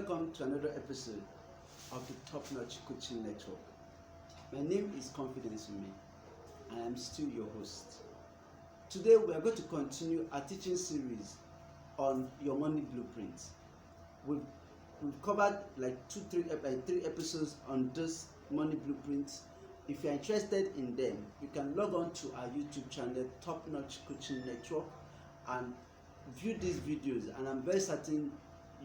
welcome to another episode of the Topnotch Coaching Network. My name is Confidence with me, and I'm still your host. Today we are going to continue our teaching series on your money blueprint. We've covered like three episodes on this money blueprint. If you're interested in them, you can log on to our YouTube channel, Topnotch Coaching Network, and view these videos, and I'm very certain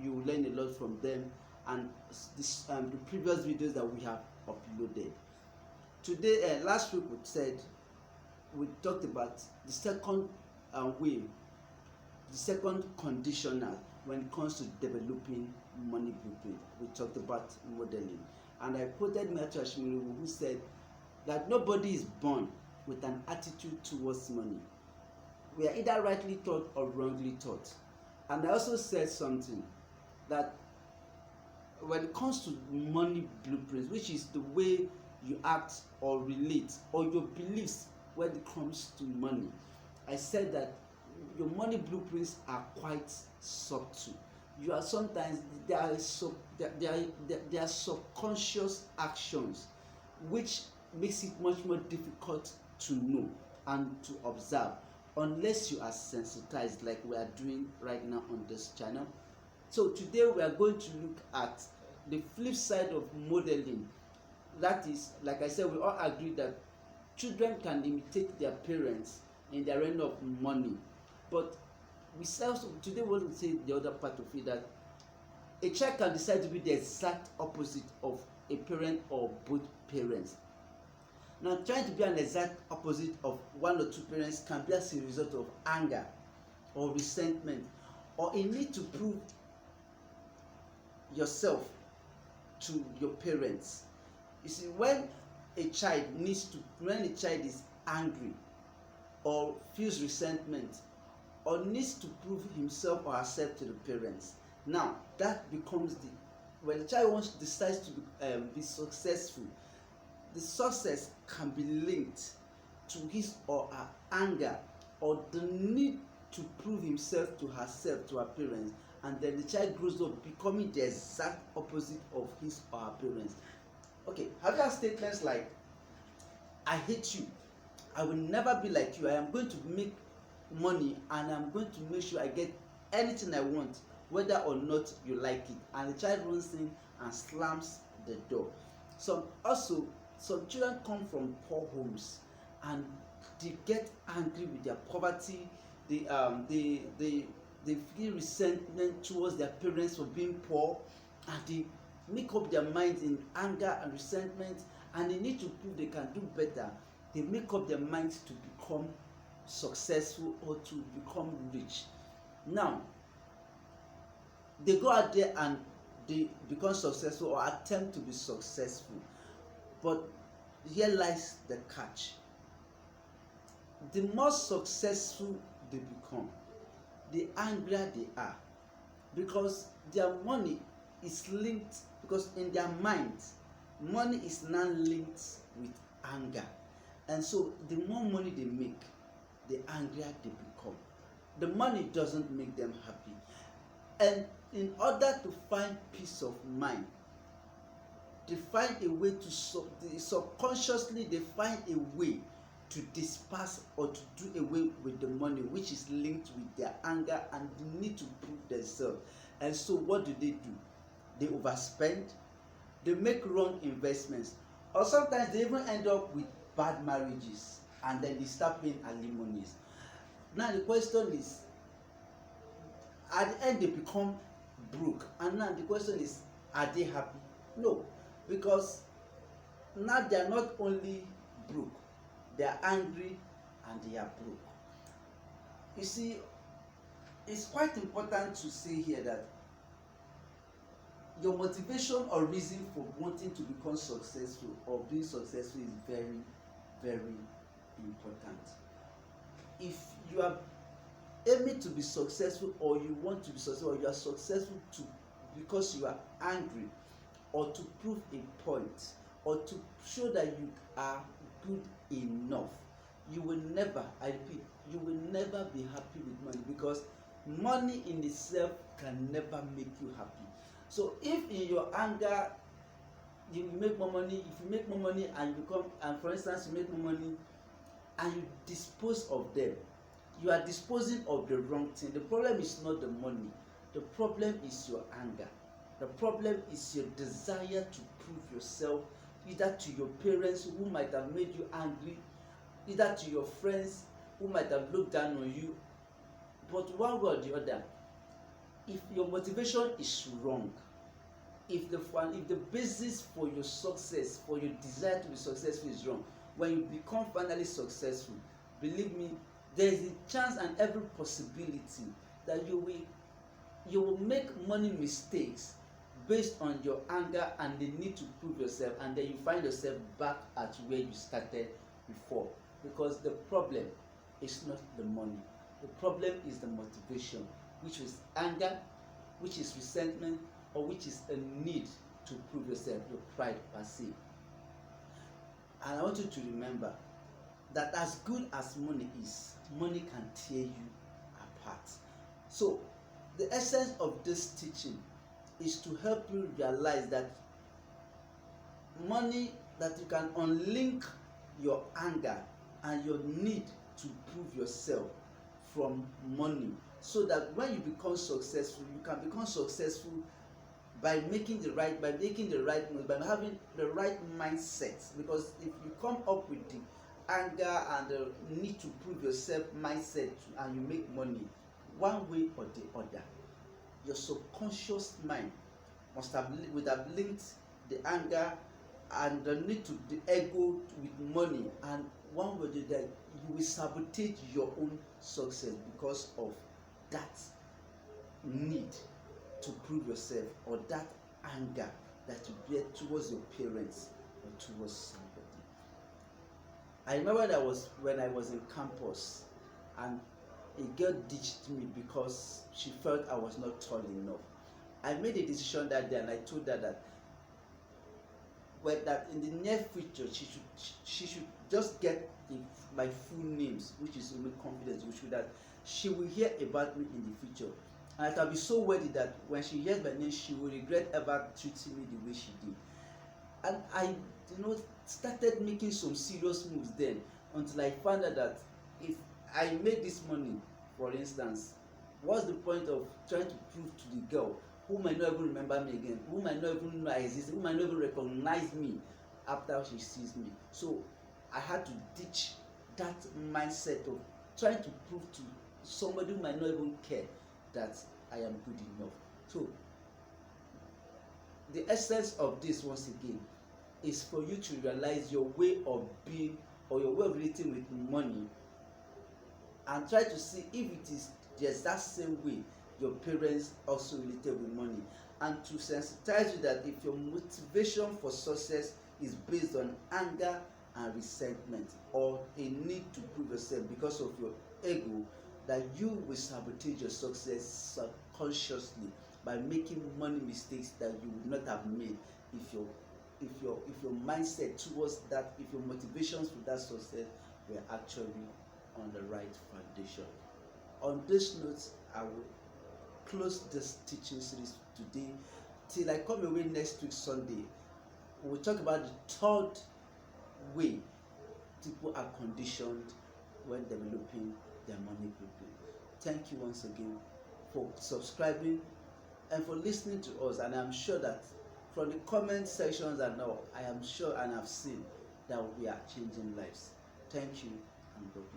you will learn a lot from them and the previous videos that we have uploaded. Today, last week we talked about the second way, the second conditional when it comes to developing money blueprint. We talked about modeling, and I quoted Matthew Ashimiru, who said that nobody is born with an attitude towards money. We are either rightly taught or wrongly taught. And I also said something that when it comes to money blueprints, which is the way you act or relate or your beliefs when it comes to money, I said that your money blueprints are quite subtle. You are sometimes they are subconscious actions, which makes it much more difficult to know and to observe unless you are sensitized, like we are doing right now on this channel. So today we are going to look at the flip side of modeling. That is, like I said, we all agree that children can imitate their parents in their realm of money, but we also today we want to say the other part of it, that a child can decide to be the exact opposite of a parent or both parents. Now, trying to be an exact opposite of one or two parents can be as a result of anger or resentment, or a need to prove yourself to your parents. You see, when a child is angry or feels resentment or needs to prove himself or herself to the parents, now that becomes when the child decides to be successful, the success can be linked to his or her anger or the need to prove himself to herself, to her parents, and then the child grows up becoming the exact opposite of his or her parents. Okay, have you heard statements like, I hate you, I will never be like you, I am going to make money and I'm going to make sure I get anything I want, whether or not you like it, and the child runs in and slams the door. Some children come from poor homes and they get angry with their poverty. They feel resentment towards their parents for being poor, and they make up their minds in anger and resentment, and they need to prove they can do better. They make up their minds to become successful or to become rich. Now, they go out there and they become successful or attempt to be successful. But here lies the catch. The more successful they become, the angrier they are, because their money is linked, because in their minds, money is now linked with anger. And so the more money they make, the angrier they become. The money doesn't make them happy. And in order to find peace of mind, they find a way to subconsciously they find a way to disperse or to do away with the money, which is linked with their anger and the need to prove themselves. And so what do? They overspend, they make wrong investments, or sometimes they even end up with bad marriages, and then they start paying alimonies. Now the question is, at the end they become broke, and now the question is, are they happy? No. Because now they are not only broke, they are angry and they are broke. You see, it's quite important to say here that your motivation or reason for wanting to become successful or being successful is very, very important. If you are aiming to be successful, or you want to be successful, or you are successful because you are angry, or to prove a point, or to show that you are good enough, you will never, I repeat, you will never be happy with money, because money in itself can never make you happy. So if in your anger you make more money, if you make more money and you become, and for instance you make more money and you dispose of them, you are disposing of the wrong thing. The problem is not the money, the problem is your anger. The problem is your desire to prove yourself, either to your parents who might have made you angry, either to your friends who might have looked down on you. But one way or the other, if your motivation is wrong, if the basis for your success, for your desire to be successful is wrong, when you become finally successful, believe me, there is a chance and every possibility that you will make money mistakes based on your anger and the need to prove yourself, and then you find yourself back at where you started before. Because the problem is not the money, the problem is the motivation, which is anger, which is resentment, or which is a need to prove yourself, your pride per se. And I want you to remember that as good as money is, money can tear you apart. So the essence of this teaching is to help you realize that money, that you can unlink your anger and your need to prove yourself from money, so that when you become successful, you can become successful by making the right move, by having the right mindset. Because if you come up with the anger and the need to prove yourself mindset and you make money, one way or the other, your subconscious mind would have linked the anger and the need to the ego with money, and one way or the other you will sabotage your own success because of that need to prove yourself, or that anger that you bear towards your parents or towards somebody. I remember that when I was in campus and a girl ditched me because she felt I was not tall enough. I made a decision that day, and I told her that that in the near future she should just get my full names, which is with confidence, which that she will hear about me in the future. And I can be so worthy that when she hears my name, she will regret ever treating me the way she did. And I, started making some serious moves then, until I found out that if I make this money, for instance, what's the point of trying to prove to the girl who might not even remember me again, who might not even know I exist, who might not even recognize me after she sees me? So I had to ditch that mindset of trying to prove to somebody who might not even care that I am good enough. So the essence of this, once again, is for you to realize your way of being or your way of relating with money, and try to see if it is just that same way your parents also related with money, and to sensitize you that if your motivation for success is based on anger and resentment, or a need to prove yourself because of your ego, that you will sabotage your success subconsciously by making money mistakes that you would not have made if your mindset towards that, if your motivations for that success were actually on the right foundation. On this note, I will close this teaching series today. Till I come away next week Sunday, we will talk about the third way people are conditioned when developing their money blueprint. Thank you once again for subscribing and for listening to us, and I'm sure that from the comment sections and all, I am sure and have seen that we are changing lives. Thank you, and God bless.